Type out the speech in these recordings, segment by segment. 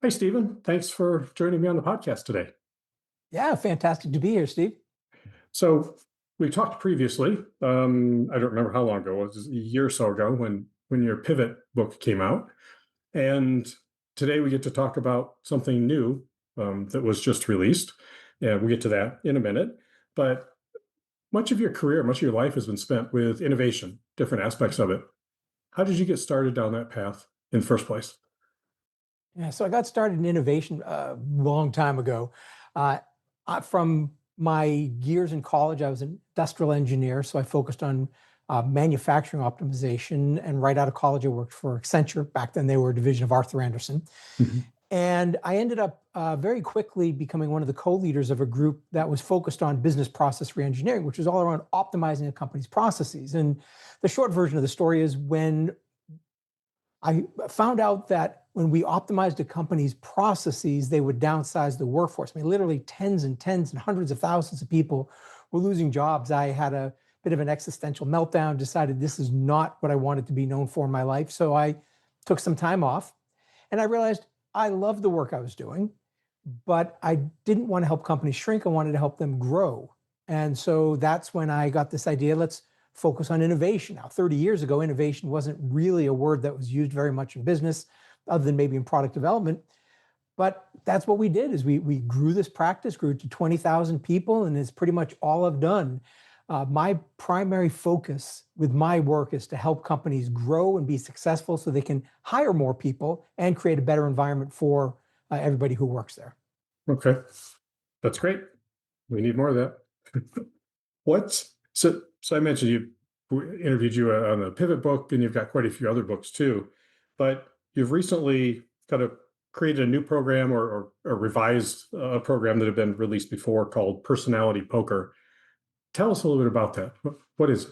Hi, Stephen. Thanks for joining me on the podcast today. Yeah, fantastic to be here, Steve. So we talked previously. I don't remember how long ago. It was a year or so ago when your pivot book came out, and today we get to talk about something new that was just released. And we'll get to that in a minute. But much of your career, much of your life has been spent with innovation, different aspects of it. How did you get started down that path in the first place? Yeah, so I got started in innovation a long time ago. Uh, from my years in college, I was an industrial engineer, so I focused on manufacturing optimization. And right out of college, I worked for Accenture. Back then, they were a division of Arthur Andersen. Mhm. And I ended up very quickly becoming one of the co-leaders of a group that was focused on business process reengineering, which is all around optimizing a company's processes. And the short version of the story is when I found out that when we optimized a company's processes, they would downsize the workforce. I mean, literally tens and hundreds of thousands of people were losing jobs. I had a bit of an existential meltdown, decided this is not what I wanted to be known for in my life. So I took some time off and I realized I loved the work I was doing, but I didn't want to help companies shrink. I wanted to help them grow. And so that's when I got this idea, let's focus on innovation. Now, 30 years ago, innovation wasn't really a word that was used very much in business, other than maybe in product development. But that's what we did is we grew this practice, grew to 20,000 people, and it's pretty much all I've done. My primary focus with my work is to help companies grow and be successful so they can hire more people and create a better environment for everybody who works there. Okay, that's great. We need more of that. So I mentioned interviewed you on the Pivot book, and you've got quite a few other books too. But you've recently kind of created a new program or revised a program that had been released before called Personality Poker. Tell us a little bit about that. What is it?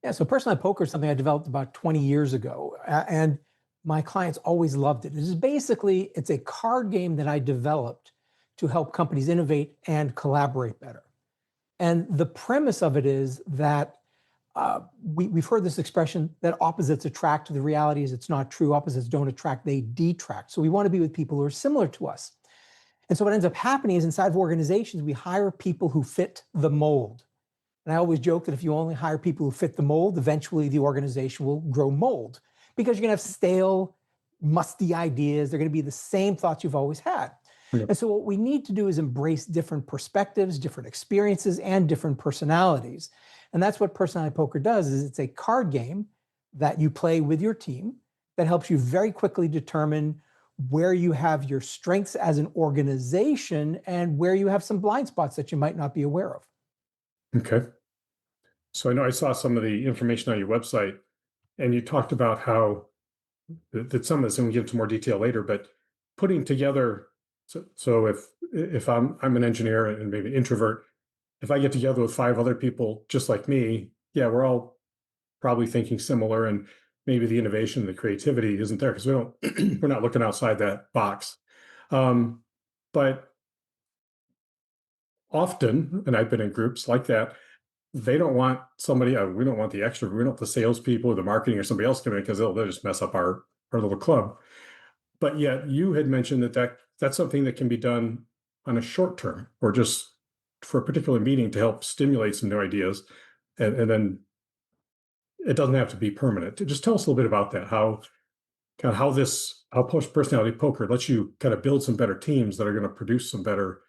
Yeah, so personalized poker is something I developed about 20 years ago, and my clients always loved it. It's a card game that I developed to help companies innovate and collaborate better. And the premise of it is that we've heard this expression that opposites attract. The reality is it's not true. Opposites don't attract, they detract. So we want to be with people who are similar to us. And so what ends up happening is inside of organizations, we hire people who fit the mold. And I always joke that if you only hire people who fit the mold, eventually the organization will grow mold because you're going to have stale, musty ideas. They're going to be the same thoughts you've always had. Yeah. And so what we need to do is embrace different perspectives, different experiences, and different personalities. And that's what personality poker does is it's a card game that you play with your team that helps you very quickly determine where you have your strengths as an organization and where you have some blind spots that you might not be aware of. Okay. So I know I saw some of the information on your website, and you talked about how that some of this, and we'll get into more detail later, but putting together. So if I'm an engineer and maybe introvert, if I get together with five other people just like me, yeah, we're all probably thinking similar, and maybe the innovation, the creativity isn't there because we don't we're not looking outside that box. Um, but often, and I've been in groups like that, they don't want somebody. We don't want the extra. We don't want the salespeople or the marketing or somebody else coming in because they'll just mess up our little club. But yet, you had mentioned that's something that can be done on a short term or just for a particular meeting to help stimulate some new ideas, and then it doesn't have to be permanent. Just tell us a little bit about that. How kind of how post personality poker lets you kind of build some better teams that are going to produce some better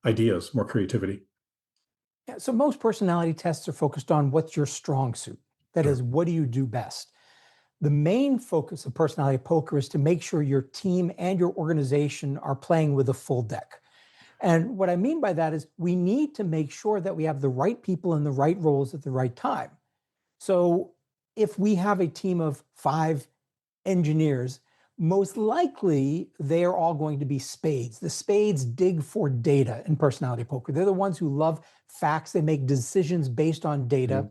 ideas, more creativity. Yeah, so most personality tests are focused on what's your strong suit. That Sure. is, what do you do best? The main focus of personality poker is to make sure your team and your organization are playing with a full deck. And what I mean by that is we need to make sure that we have the right people in the right roles at the right time. So if we have a team of 5 engineers, most likely they are all going to be spades. The spades dig for data in personality poker. They're the ones who love facts. They make decisions based on data,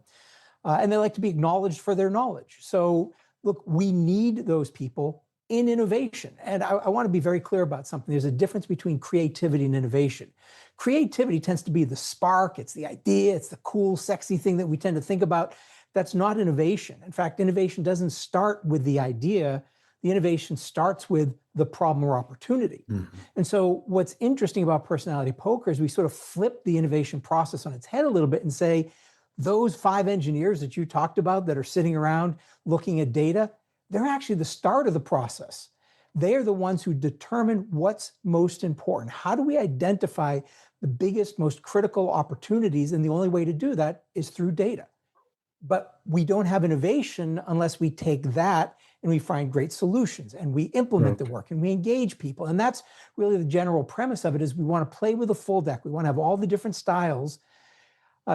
Mhm. and they like to be acknowledged for their knowledge. So, look, we need those people in innovation. And I want to be very clear about something. There's a difference between creativity and innovation. Creativity tends to be the spark, it's the idea, it's the cool, sexy thing that we tend to think about. That's not innovation. In fact, innovation doesn't start with the idea. the innovation starts with the problem or opportunity. Mhm. And so what's interesting about personality poker is we sort of flip the innovation process on its head a little bit and say, those 5 engineers that you talked about that are sitting around looking at data, they're actually the start of the process. They are the ones who determine what's most important. How do we identify the biggest, most critical opportunities? And the only way to do that is through data. But we don't have innovation unless we take that and we find great solutions and we implement the Okay. work and we engage people. And that's really the general premise of it is we want to play with a full deck. We want to have all the different styles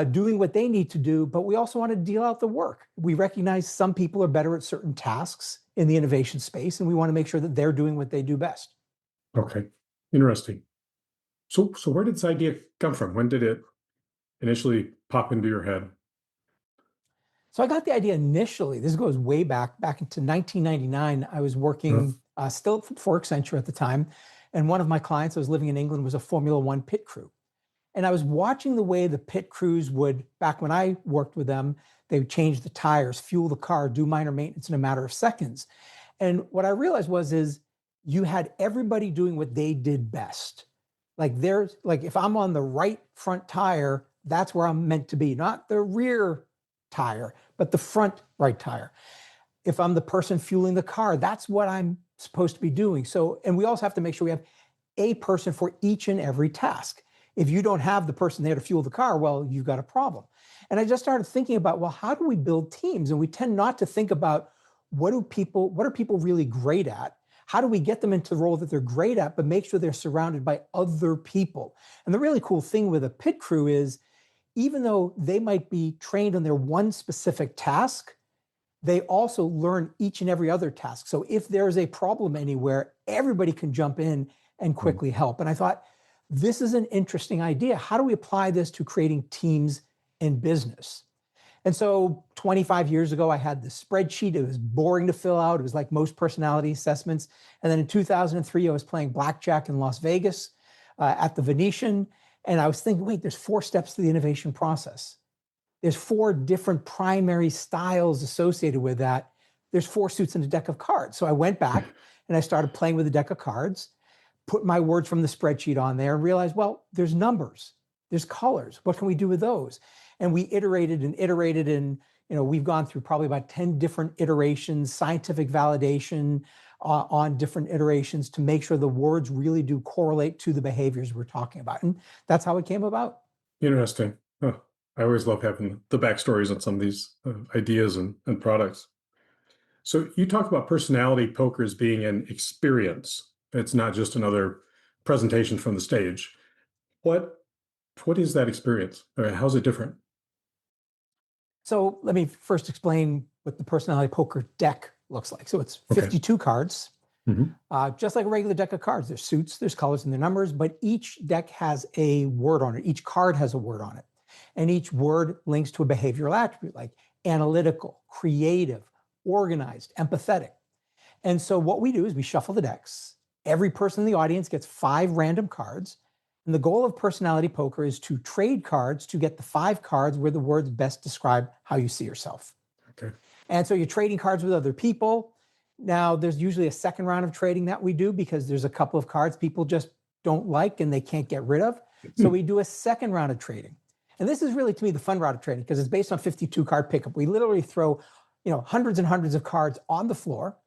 doing what they need to do, but we also want to deal out the work. We recognize some people are better at certain tasks in the innovation space, and we want to make sure that they're doing what they do best. Okay. Interesting. So where did this idea come from? When did it initially pop into your head? So I got the idea initially. This goes way back into 1999. I was Uh, working still for Accenture at the time, and one of my clients, I was living in England, was a Formula One pit crew. And I was watching the way the pit crews would, back when I worked with them, they would change the tires, fuel the car, do minor maintenance in a matter of seconds. And what I realized is you had everybody doing what they did best. Like if I'm on the right front tire, that's where I'm meant to be, not the rear tire, but the front right tire. If I'm the person fueling the car, that's what I'm supposed to be doing. So, and we also have to make sure we have a person for each and every task. If you don't have the person there to fuel the car, well, you've got a problem. And I just started thinking about, well, how do we build teams? And we tend not to think about what are people really great at? How do we get them into the role that they're great at, but make sure they're surrounded by other people? And the really cool thing with a pit crew is even though they might be trained on their one specific task, they also learn each and every other task. So if there is a problem anywhere, everybody can jump in and mm, quickly help. And I thought, this is an interesting idea. How do we apply this to creating teams in business? And so 25 years ago, I had this spreadsheet. It was boring to fill out. It was like most personality assessments. And then in 2003, I was playing blackjack in Las Vegas at the Venetian. And I was thinking, wait, there's 4 steps to the innovation process. There's 4 different primary styles associated with that. There's 4 suits in a deck of cards. So I went back and I started playing with a deck of cards, put my words from the spreadsheet on there and realized, well, there's numbers, there's colors. What can we do with those? And we iterated and iterated and we've gone through probably about 10 different iterations, scientific validation on different iterations to make sure the words really do correlate to the behaviors we're talking about. And that's how it came about. Interesting. Huh. I always love having the backstories on some of these ideas and products. So you talk about personality poker as being an experience. It's not just another presentation from the stage. What what is that experience? How's it different? So let me first explain what the personality poker deck looks like. So it's Okay. 52 cards, Hmm. just like a regular deck of cards. There's suits, there's colors, and their numbers, but each deck has a word on it. Each card has a word on it. And each word links to a behavioral attribute like analytical, creative, organized, empathetic. And so what we do is we shuffle the decks. Every person in the audience gets 5 random cards. And the goal of personality poker is to trade cards to get the 5 cards where the words best describe how you see yourself. Okay. And so you're trading cards with other people. Now, there's usually a second round of trading that we do because there's a couple of cards people just don't like and they can't get rid of. So Hmm. we do a second round of trading. And this is really, to me, the fun round of trading because it's based on 52 card pickup. We literally throw, hundreds and hundreds of cards on the floor.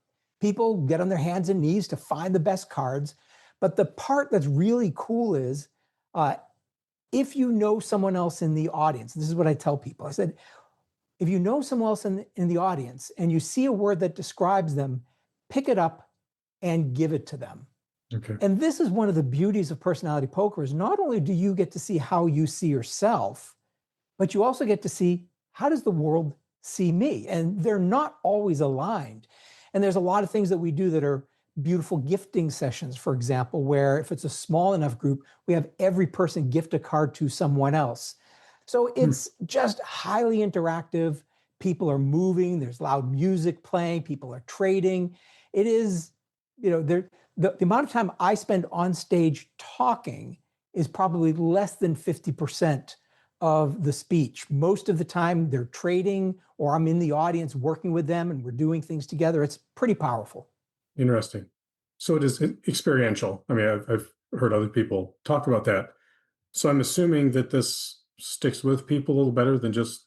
People get on their hands and knees to find the best cards. But the part that's really cool is uh, if you know someone else in the audience, this is what I tell people. I said, if you know someone else in the audience and you see a word that describes them, pick it up and give it to them. Okay. And this is one of the beauties of personality poker is not only do you get to see how you see yourself, but you also get to see how does the world see me? And they're not always aligned. And there's a lot of things that we do that are beautiful gifting sessions, for example, where if it's a small enough group, we have every person gift a card to someone else. So Hmm. it's just highly interactive. People are moving, there's loud music playing, people are trading. It is, the amount of time I spend on stage talking is probably less than 50% of the speech. Most of the time they're trading or I'm in the audience working with them and we're doing things together. It's pretty powerful. Interesting. So it is experiential. I mean, I've heard other people talk about that. So I'm assuming that this sticks with people a little better than just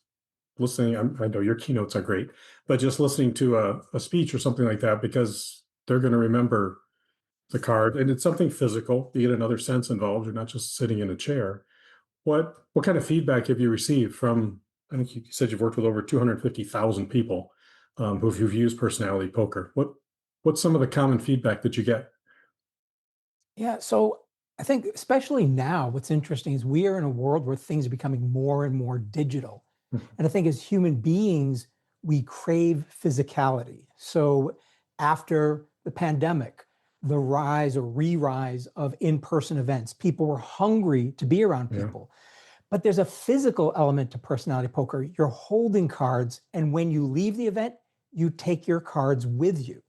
listening. I know your keynotes are great, but just listening to a speech or something like that, because they're going to remember the card, and it's something physical. You get another sense involved. You're not just sitting in a chair. What kind of feedback have you received from? I think you said you've worked with over 250,000 people who've used personality poker. What's some of the common feedback that you get? Yeah. So I think, especially now, what's interesting is we are in a world where things are becoming more and more digital. And I think as human beings, we crave physicality. So after the pandemic, the rise or re-rise of in-person events, people were hungry to be around Yeah. people. But there's a physical element to personality poker. You're holding cards, and when you leave the event, you take your cards with you.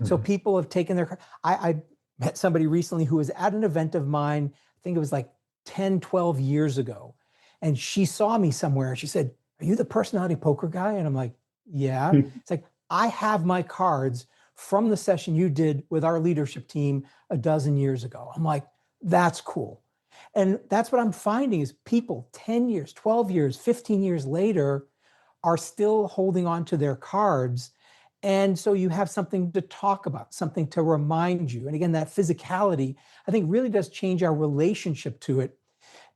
So Mhm. people have taken their. I met somebody recently who was at an event of mine. I think it was like 10, 12 years ago, and she saw me somewhere. She said, "Are you the personality poker guy?" And I'm like, "Yeah." It's like, I have my cards from the session you did with our leadership team a dozen years ago. I'm like, "That's cool." And that's what I'm finding is people 10 years, 12 years, 15 years later are still holding on to their cards. And so you have something to talk about, something to remind you. And again, that physicality, I think, really does change our relationship to it.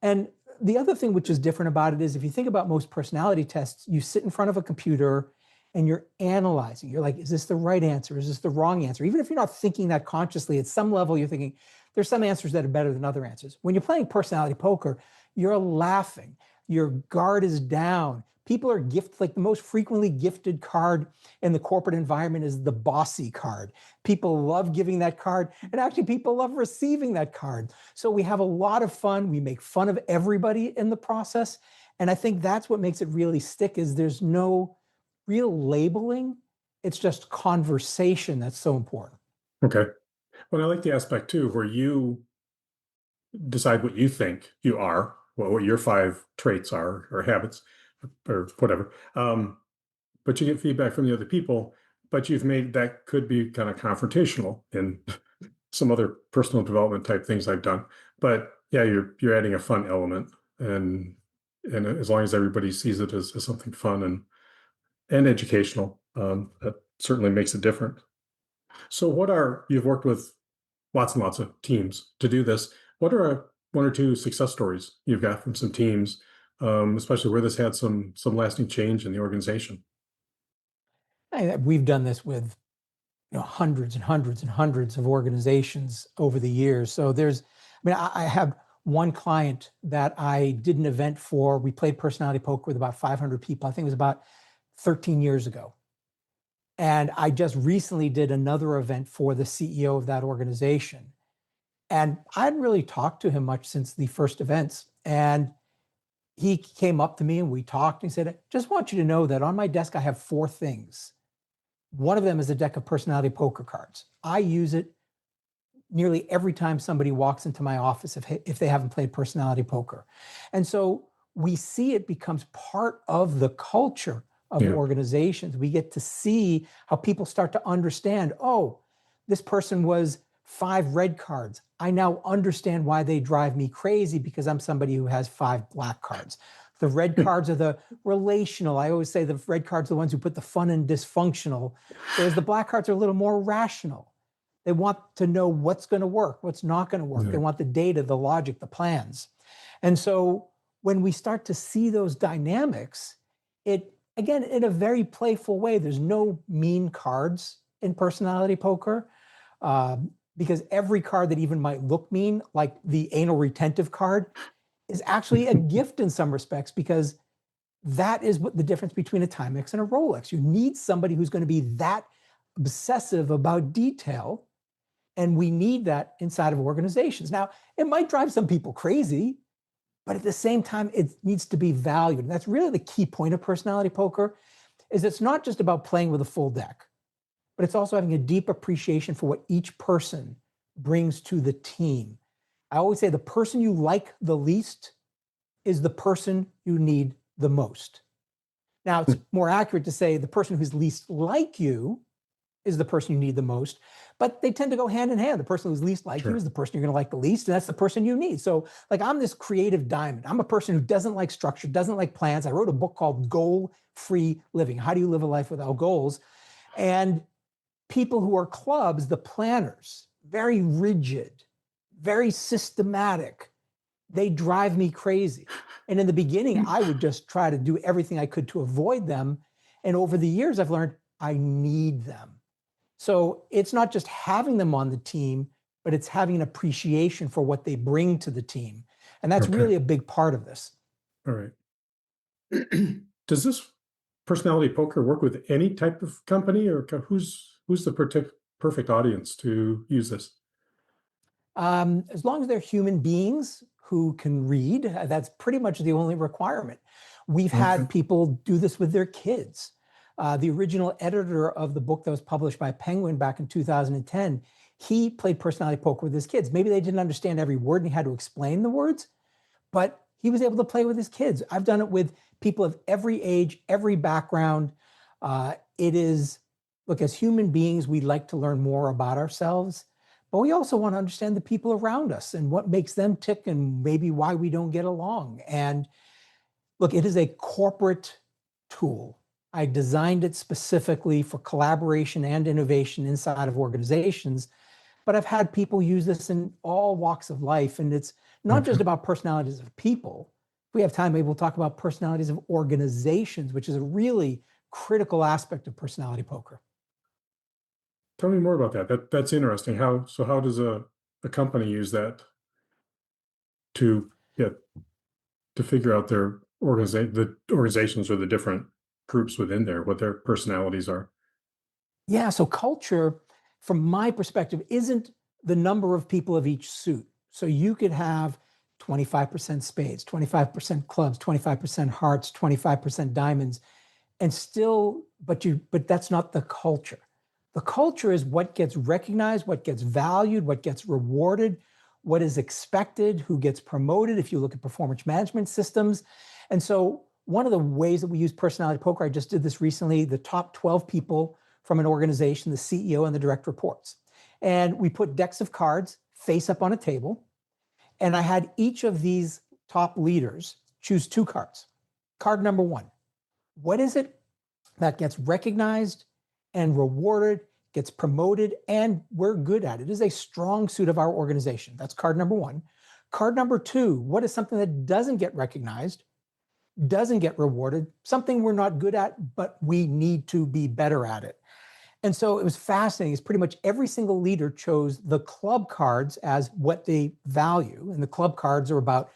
And the other thing which is different about it is, if you think about most personality tests, you sit in front of a computer and you're analyzing. You're like, is this the right answer? Is this the wrong answer? Even if you're not thinking that consciously, at some level, you're thinking, there's some answers that are better than other answers. When you're playing personality poker, you're laughing, your guard is down. People are gifted, like the most frequently gifted card in the corporate environment is the bossy card. People love giving that card, and actually, people love receiving that card. So we have a lot of fun. We make fun of everybody in the process. And I think that's what makes it really stick, is there's no real labeling. It's just conversation that's so important. Okay. Well, I like the aspect too, where you decide what you think you are, what your five traits are or habits or whatever. But you get feedback from the other people, but you've made that could be kind of confrontational in some other personal development type things I've done. But yeah, you're adding a fun element, and as long as everybody sees it as something fun and educational, that certainly makes it different. So you've worked with lots and lots of teams to do this. What are one or two success stories you've got from some teams, especially where this had some lasting change in the organization? We've done this with hundreds and hundreds and hundreds of organizations over the years. So I have one client that I did an event for. We played personality poker with about 500 people. I think it was about 13 years ago. And I just recently did another event for the CEO of that organization. And I hadn't really talked to him much since the first events. And he came up to me and we talked, and he said, "I just want you to know that on my desk, I have four things. One of them is a deck of personality poker cards. I use it nearly every time somebody walks into my office if they haven't played personality poker." And so we see it becomes part of the culture of Yeah. organizations. We get to see how people start to understand, oh, this person was five red cards. I now understand why they drive me crazy, because I'm somebody who has five black cards. The red cards are the relational. I always say the red cards are the ones who put the fun in dysfunctional, whereas the black cards are a little more rational. They want to know what's going to work, what's not going to work. They Yeah. want the data, the logic, the plans. And so when we start to see those dynamics, it, again, in a very playful way, there's no mean cards in personality poker, because every card that even might look mean, like the anal retentive card, is actually a gift in some respects, because that is what the difference between a Timex and a Rolex. You need somebody who's going to be that obsessive about detail, and we need that inside of organizations. Now, it might drive some people crazy, but at the same time, it needs to be valued. And that's really the key point of personality poker, is it's not just about playing with a full deck, but it's also having a deep appreciation for what each person brings to the team. I always say the person you like the least is the person you need the most. Now, it's more accurate to say the person who's least like you is the person you need the most, but they tend to go hand in hand. The person who's least like you Sure. is the person you're going to like the least, and that's the person you need. So, like, I'm this creative diamond. I'm a person who doesn't like structure, doesn't like plans. I wrote a book called Goal Free Living. How do you live a life without goals? And people who are clubs, the planners, very rigid, very systematic, they drive me crazy. And in the beginning, I would just try to do everything I could to avoid them. And over the years, I've learned I need them. So it's not just having them on the team, but it's having an appreciation for what they bring to the team. And that's Okay. really a big part of this. All right. Does this personality poker work with any type of company, or who's the perfect audience to use this? As long as they're human beings who can read, that's pretty much the only requirement. We've Okay. had people do this with their kids. The original editor of the book that was published by Penguin back in 2010, he played personality poker with his kids. Maybe they didn't understand every word and he had to explain the words, but he was able to play with his kids. I've done it with people of every age, every background. It is, look, as human beings, we like to learn more about ourselves, but we also want to understand the people around us and what makes them tick and maybe why we don't get along. And look, it is a corporate tool. I designed it specifically for collaboration and innovation inside of organizations, but I've had people use this in all walks of life. And it's not Okay. just about personalities of people. If we have time, maybe we'll talk about personalities of organizations, which is a really critical aspect of personality poker. Tell me more about that. That's interesting. How does a company use that to get to figure out the organizations or the different groups within there, what their personalities are? Yeah, so culture, from my perspective, isn't the number of people of each suit. So you could have 25% spades, 25% clubs, 25% hearts, 25% diamonds, and still, but that's not the culture. The culture is what gets recognized, what gets valued, what gets rewarded, what is expected, who gets promoted if you look at performance management systems. And so one of the ways that we use personality poker, I just did this recently, the top 12 people from an organization, the CEO and the direct reports. And we put decks of cards face up on a table. And I had each of these top leaders choose two cards. Card number one, what is it that gets recognized and rewarded, gets promoted, and we're good at it? It is a strong suit of our organization. That's card number one. Card number two, what is something that doesn't get recognized, doesn't get rewarded, something we're not good at, but we need to be better at it? And so it was fascinating. It's pretty much every single leader chose the club cards as what they value. And the club cards are about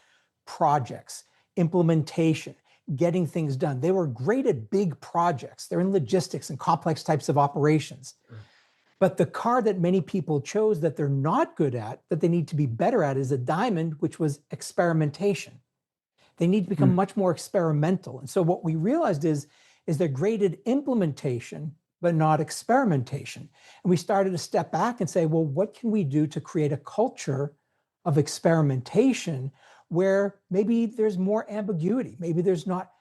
projects, implementation, getting things done. They were great at big projects. They're in logistics and complex types of operations. Sure. But the card that many people chose that they're not good at, that they need to be better at, is a diamond, which was experimentation. They need to become Hmm. much more experimental. And so what we realized is they're great at implementation, but not experimentation. And we started to step back and say, well, what can we do to create a culture of experimentation where maybe there's more ambiguity, maybe there's not,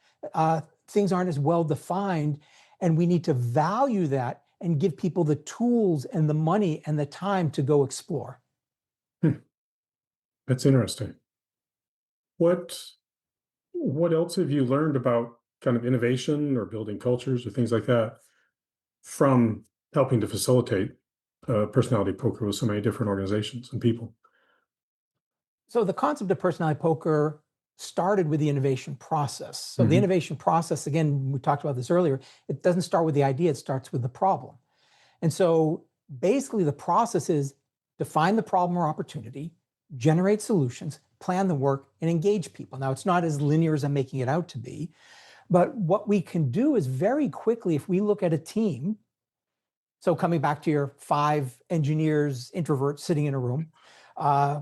things aren't as well defined, and we need to value that and give people the tools and the money and the time to go explore. Hmm. That's interesting. What what else have you learned about kind of innovation or building cultures or things like that from helping to facilitate personality poker with so many different organizations and people? So the concept of personality poker started with the innovation process. So the Hmm. innovation process, again, we talked about this earlier, it doesn't start with the idea, it starts with the problem. And so basically the process is define the problem or opportunity, generate solutions, plan the work, and engage people. Now, it's not as linear as I'm making it out to be, but what we can do is very quickly, if we look at a team, so coming back to your 5 engineers, introverts sitting in a room,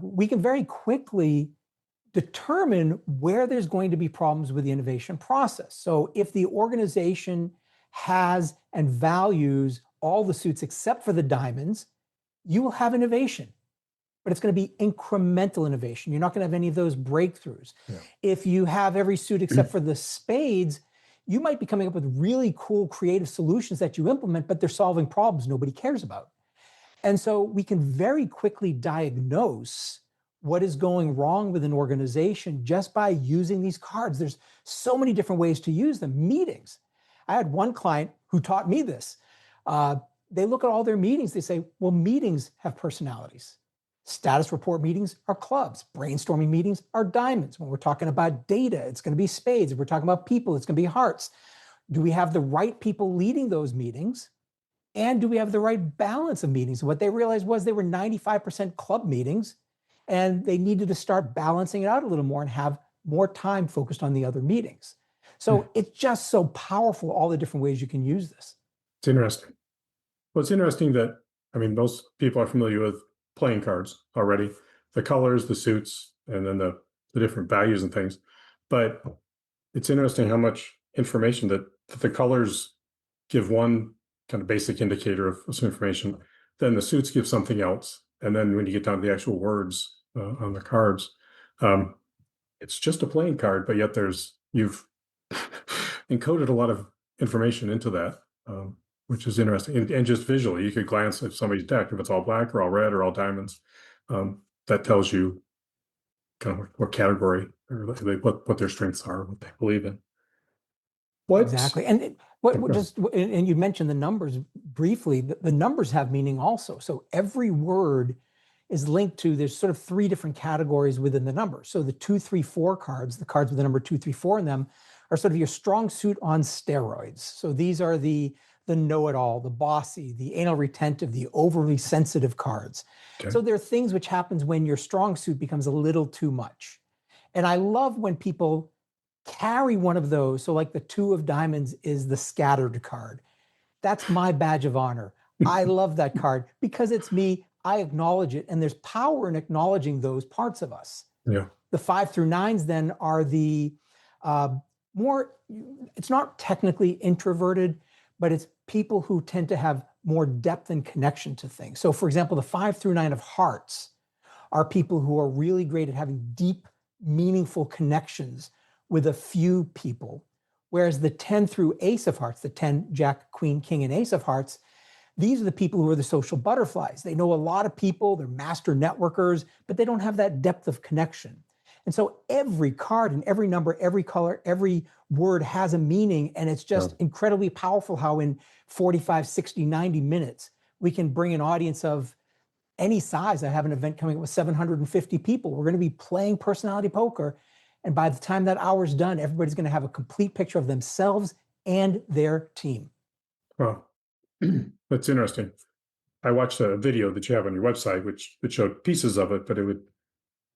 we can very quickly determine where there's going to be problems with the innovation process. So if the organization has and values all the suits except for the diamonds, you will have innovation, but it's going to be incremental innovation. You're not going to have any of those breakthroughs. Yeah. If you have every suit except for the spades, you might be coming up with really cool creative solutions that you implement, but they're solving problems nobody cares about. And so we can very quickly diagnose what is going wrong with an organization just by using these cards. There's so many different ways to use them. Meetings. I had one client who taught me this. They look at all their meetings, they say, well, meetings have personalities. Status report meetings are clubs. Brainstorming meetings are diamonds. When we're talking about data, it's going to be spades. If we're talking about people, it's going to be hearts. Do we have the right people leading those meetings? And do we have the right balance of meetings? And what they realized was they were 95% club meetings, and they needed to start balancing it out a little more and have more time focused on the other meetings. Hmm. So it's just so powerful, all the different ways you can use this. It's interesting. Well, it's interesting that, I mean, most people are familiar with playing cards already, the colors, the suits, and then the different values and things. But it's interesting how much information that the colors give one kind of basic indicator of some information, then the suits give something else. And then when you get down to the actual words on the cards, um, it's just a playing card, but yet you've encoded a lot of information into that, which is interesting. And just visually, you could glance at somebody's deck, if it's all black or all red or all diamonds, that tells you kind of what category or what their strengths are, what they believe in. What? Exactly. And and you mentioned the numbers briefly. The numbers have meaning also. So every word is linked to, there's sort of three different categories within the number. So the 2, 3, 4 cards, the cards with the number 2, 3, 4 in them, are sort of your strong suit on steroids. So these are the know-it-all, the bossy, the anal retentive, the overly sensitive cards. Okay. So there are things which happens when your strong suit becomes a little too much. And I love when people carry one of those. So like the 2 of diamonds is the scattered card. That's my badge of honor. I love that card because it's me. I acknowledge it. And there's power in acknowledging those parts of us. Yeah. The 5 through 9s then are the more, it's not technically introverted, but it's people who tend to have more depth and connection to things. So for example, the 5 through 9 of hearts are people who are really great at having deep, meaningful connections with a few people. Whereas the 10 through ace of hearts, the 10, jack, queen, king, and ace of hearts, these are the people who are the social butterflies. They know a lot of people, they're master networkers, but they don't have that depth of connection. And so every card and every number, every color, every word has a meaning. And it's just incredibly powerful how in 45, 60, 90 minutes, we can bring an audience of any size. I have an event coming up with 750 people. We're going to be playing personality poker. And by the time that hour's done, everybody's going to have a complete picture of themselves and their team. Well, that's interesting. I watched a video that you have on your website, which showed pieces of it, but it would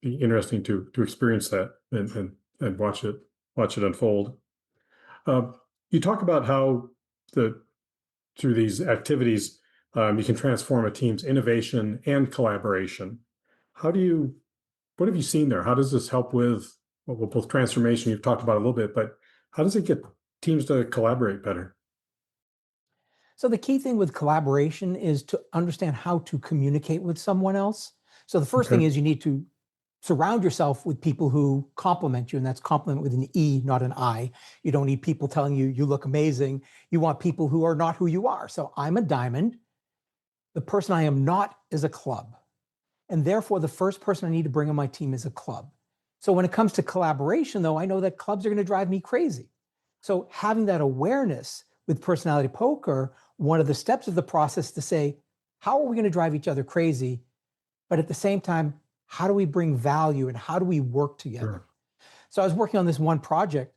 be interesting to experience that and watch it unfold. You talk about how through these activities you can transform a team's innovation and collaboration. What have you seen there? How does this help with both transformation you've talked about a little bit, but how does it get teams to collaborate better? So the key thing with collaboration is to understand how to communicate with someone else. So the first thing Okay. is you need to surround yourself with people who compliment you, and that's compliment with an E, not an I. You don't need people telling you you look amazing. You want people who are not who you are. So I'm a diamond. The person I am not is a club. And therefore, the first person I need to bring on my team is a club. So when it comes to collaboration, though, I know that clubs are going to drive me crazy. So having that awareness with personality poker, one of the steps of the process to say, how are we going to drive each other crazy? But at the same time, how do we bring value and how do we work together? Sure. So I was working on this one project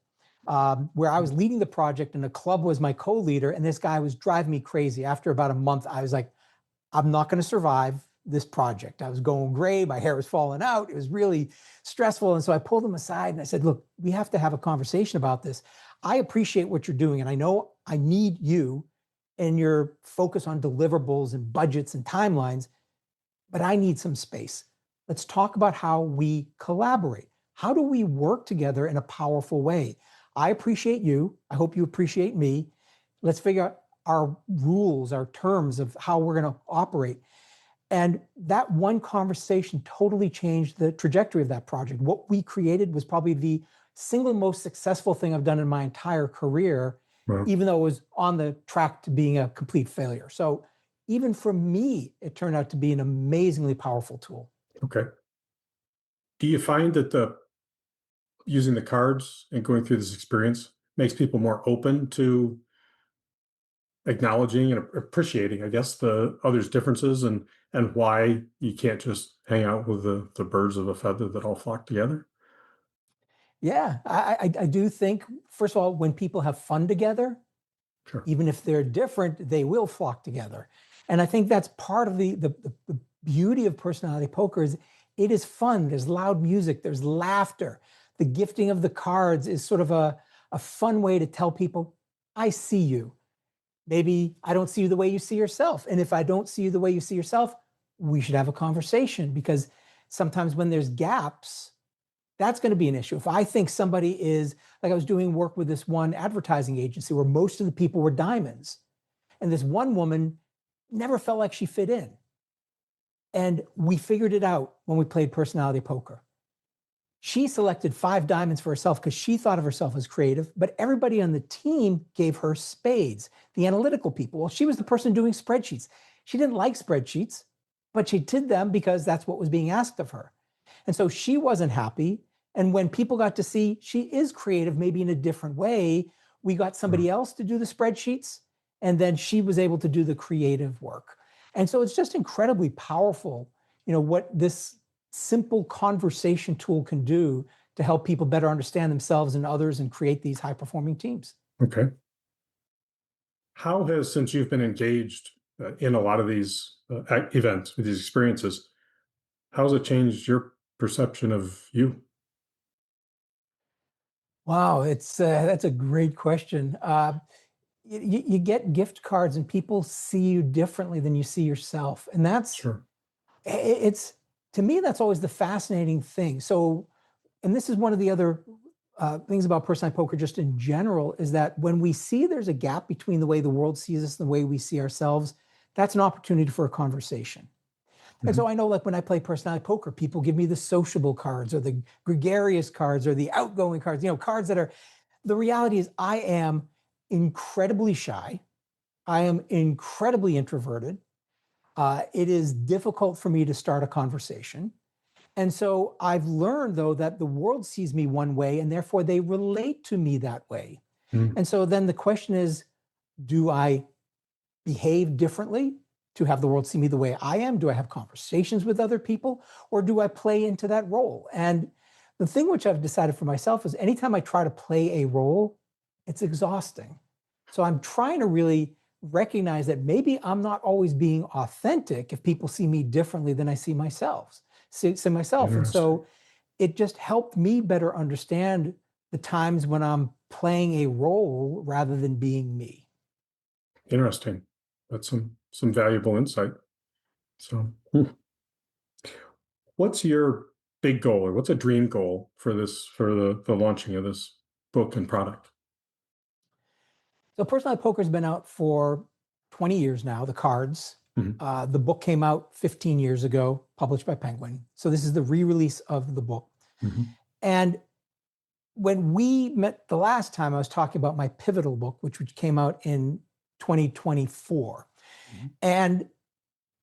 where I was leading the project and the club was my co-leader. And this guy was driving me crazy. After about a month, I was like, I'm not going to survive this project. I was going gray. My hair was falling out. It was really stressful. And so I pulled him aside and I said, look, we have to have a conversation about this. I appreciate what you're doing. And I know I need you and your focus on deliverables and budgets and timelines, but I need some space. Let's talk about how we collaborate. How do we work together in a powerful way? I appreciate you. I hope you appreciate me. Let's figure out our rules, our terms of how we're going to operate. And that one conversation totally changed the trajectory of that project. What we created was probably the single most successful thing I've done in my entire career, Well, even though it was on the track to being a complete failure. So even for me, it turned out to be an amazingly powerful tool. okay. Do you find that the using the cards and going through this experience makes people more open to acknowledging and appreciating, I guess, the others' differences and why you can't just hang out with the birds of a feather that all flock together? Yeah, I do think, first of all, when people have fun together, Sure. even if they're different, they will flock together. And I think that's part of the beauty of personality poker is it is fun. There's loud music, there's laughter. The gifting of the cards is sort of a fun way to tell people, I see you. Maybe I don't see you the way you see yourself. And if I don't see you the way you see yourself, we should have a conversation because sometimes when there's gaps, that's going to be an issue. If I think somebody is, like I was doing work with this one advertising agency where most of the people were diamonds, and this one woman never felt like she fit in. And we figured it out when we played personality poker. She selected 5 diamonds for herself because she thought of herself as creative, but everybody on the team gave her spades, the analytical people. Well, she was the person doing spreadsheets. She didn't like spreadsheets, but she did them because that's what was being asked of her. And so she wasn't happy. And when people got to see she is creative, maybe in a different way, we got somebody else to do the spreadsheets, and then she was able to do the creative work. And so it's just incredibly powerful, what this simple conversation tool can do to help people better understand themselves and others and create these high performing teams. Okay. How has, since you've been engaged in a lot of these events, with these experiences, how has it changed your perception of you? Wow, it's that's a great question. You get gift cards and people see you differently than you see yourself, and Sure. it's to me that's always the fascinating thing. So, and this is one of the other things about personality poker, just in general, is that when we see there's a gap between the way the world sees us and the way we see ourselves, that's an opportunity for a conversation. And so Mhm. I know, like when I play personality poker, people give me the sociable cards or the gregarious cards or the outgoing cards, cards that are, the reality is I am incredibly shy. I am incredibly introverted. It is difficult for me to start a conversation. And so I've learned, though, that the world sees me one way and therefore they relate to me that way. Mm. And so then the question is, do I behave differently to have the world see me the way I am? Do I have conversations with other people or do I play into that role? And the thing which I've decided for myself is anytime I try to play a role, it's exhausting. So I'm trying to really recognize that maybe I'm not always being authentic if people see me differently than I see myself. See myself. And Interesting. so it just helped me better understand the times when I'm playing a role rather than being me. Interesting. That's some valuable insight. So, what's your big goal, or what's a dream goal for this for the launching of this book and product? So Personality Poker has been out for 20 years now, the cards. Mhm. The book came out 15 years ago, published by Penguin. So this is the re-release of the book. Mhm. And when we met the last time, I was talking about my pivotal book, which came out in 2024. Mhm. And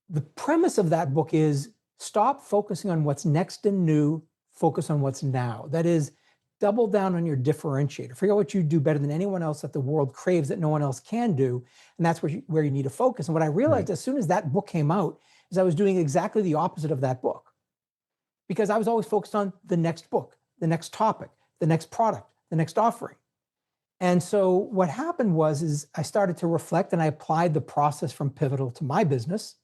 the premise of that book is stop focusing on what's next and new, focus on what's now. That is, double down on your differentiator. Figure out what you do better than anyone else that the world craves that no one else can do. And that's where you need to focus. And what I Right. realized as soon as that book came out is I was doing exactly the opposite of that book because I was always focused on the next book, the next topic, the next product, the next offering. And so what happened is I started to reflect and I applied the process from Pivotal to my business.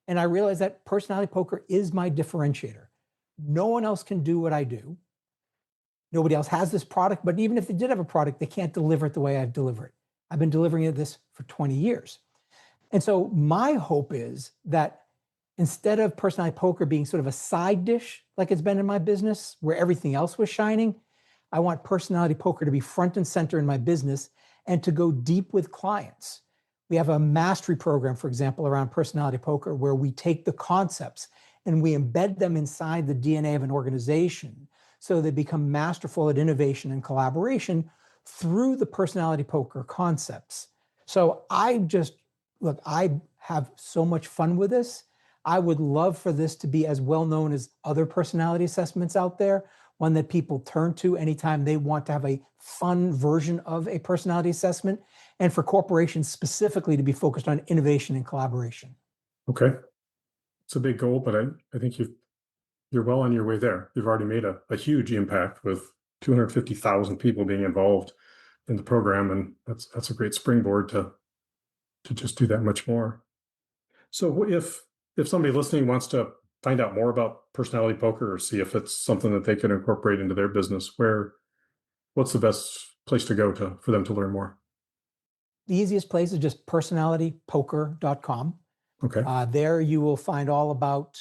And I realized that personality poker is my differentiator. No one else can do what I do. Nobody else has this product, but even if they did have a product, they can't deliver it the way I've delivered it. I've been delivering this for 20 years. And so my hope is that instead of personality poker being sort of a side dish like it's been in my business where everything else was shining, I want personality poker to be front and center in my business and to go deep with clients. We have a mastery program, for example, around personality poker where we take the concepts and we embed them inside the DNA of an organization so they become masterful at innovation and collaboration through the personality poker concepts. So I just look, I have so much fun with this. I would love for this to be as well known as other personality assessments out there, one that people turn to anytime they want to have a fun version of a personality assessment, and for corporations specifically to be focused on innovation and collaboration. Okay. It's a big goal, but I think you're well on your way there. You've already made a huge impact with 250,000 people being involved in the program, and that's a great springboard to just do that much more. So if somebody listening wants to find out more about personality poker or see if it's something that they can incorporate into their business, what's the best place to go to for them to learn more? The easiest place is just personalitypoker.com. Okay. There you will find all about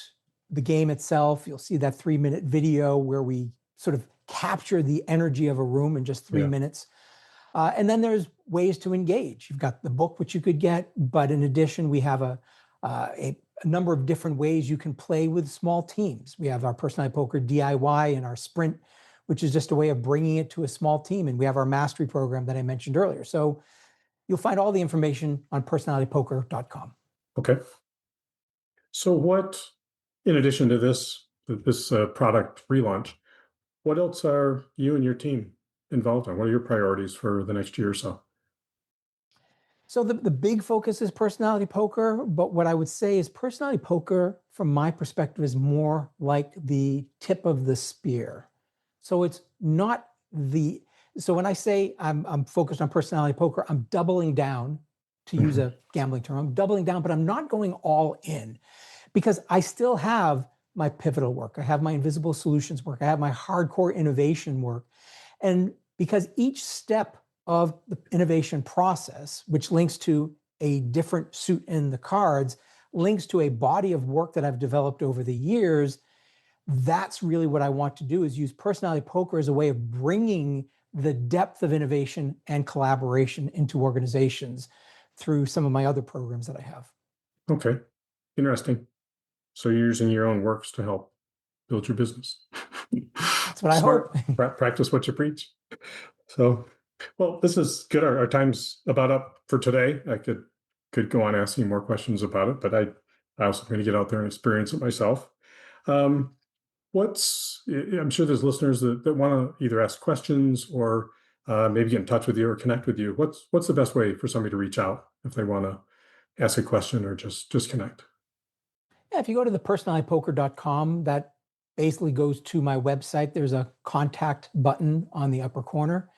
the game itself. You'll see that 3-minute video where we sort of capture the energy of a room in just 3 minutes. And then there's ways to engage. You've got the book, which you could get, but in addition, we have a number of different ways you can play with small teams. We have our personality poker DIY and our sprint, which is just a way of bringing it to a small team. And we have our mastery program that I mentioned earlier. So you'll find all the information on personalitypoker.com. Okay. So in addition to this product relaunch, what else are you and your team involved in? What are your priorities for the next year or so? So the big focus is personality poker, but what I would say is personality poker, from my perspective, is more like the tip of the spear. So it's not the so when I say I'm focused on personality poker, I'm doubling down, to use Mhm. a gambling term. I'm doubling down, but I'm not going all in because I still have my pivotal work. I have my invisible solutions work. I have my hardcore innovation work. And because each step of the innovation process, which links to a different suit in the cards, links to a body of work that I've developed over the years, that's really what I want to do, is use personality poker as a way of bringing the depth of innovation and collaboration into organizations through some of my other programs that I have. Okay. Interesting. So you're using your own works to help build your business. That's what I hope. Smart. Practice what you preach. So, well, this is good. Our time's about up for today. I could go on asking more questions about it, but I also going to get out there and experience it myself. Um, I'm sure there's listeners that want to either ask questions or maybe get in touch with you or connect with you. What's the best way for somebody to reach out if they want to ask a question or just connect? Yeah, if you go to the personalitypoker.com, that basically goes to my website. There's a contact button on the upper corner.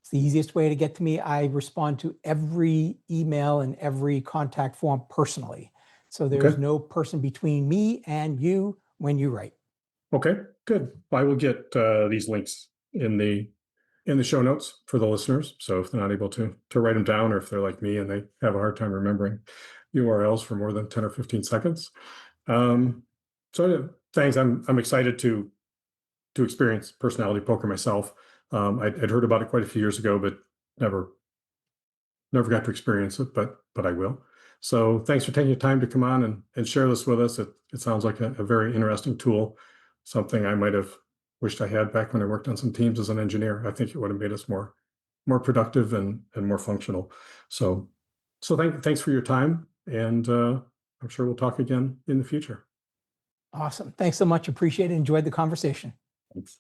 It's the easiest way to get to me. I respond to every email and every contact form personally. So there's Okay. no person between me and you when you write. Okay. Good. I will get these links in the show notes for the listeners. So if they're not able to write them down, or if they're like me and they have a hard time remembering URLs for more than 10 or 15 seconds. Um, thanks. I'm excited to experience personality poker myself. I'd heard about it quite a few years ago, but never got to experience it, but I will. So thanks for taking the time to come on and share this with us. It sounds like a very interesting tool, something I might have wished I had back when I worked on some teams as an engineer. I think it would have made us more productive and more functional. So thanks for your time, and I'm sure we'll talk again in the future. Awesome. Thanks so much. Appreciate it. Enjoyed the conversation. Thanks.